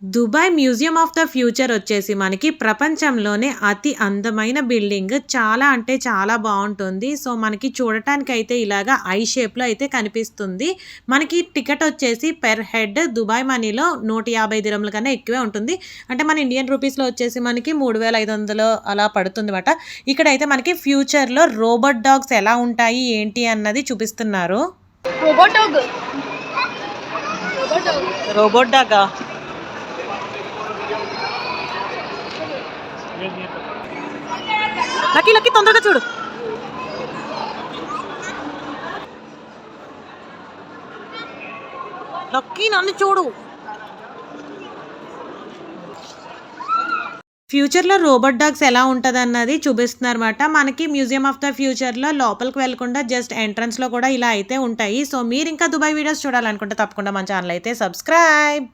Dubai museum of the future వచ్చేసి మనకి ప్రపంచంలోనే అతి అందమైన బిల్డింగ్. చాలా అంటే చాలా బావుంటుంది. సో, మనకి చూడటానికైతే ఇలాగా ఐ షేప్‌లో అయితే కనిపిస్తుంది. మనకి టికెట్ వచ్చేసి పెర్ హెడ్ దుబాయ్ మనీలో 150 దిరమ్ల కన్నా ఎక్కువే ఉంటుంది. అంటే మన ఇండియన్ రూపీస్‌లో వచ్చేసి మనకి 3500 అలా పడుతుందన్నమాట. ఇక్కడైతే మనకి ఫ్యూచర్‌లో రోబోట్ డాగ్స్ ఎలా ఉంటాయి, ఏంటి అన్నది చూపిస్తున్నారు. Robot dog. రోబోట్ డాగా? లక్కీ లక్కీ తొందరగా చూడు. లక్కీ నన్ను చూడు. ఫ్యూచర్‌లో రోబోట్ డాగ్స్ ఎలా ఉంటదన్నది చూపిస్తున్నారన్నమాట. మనకి మ్యూజియం ఆఫ్ ద ఫ్యూచర్‌లో లోపలికి వెళ్ళకుండా జస్ట్ ఎంట్రన్స్‌లో కూడా ఇలా అయితే ఉంటాయి. సో, మీరింకా దుబాయ్ వీడియోస్ చూడాలనుకుంటే తప్పకుండా మన ఛానల్ అయితే సబ్స్క్రైబ్.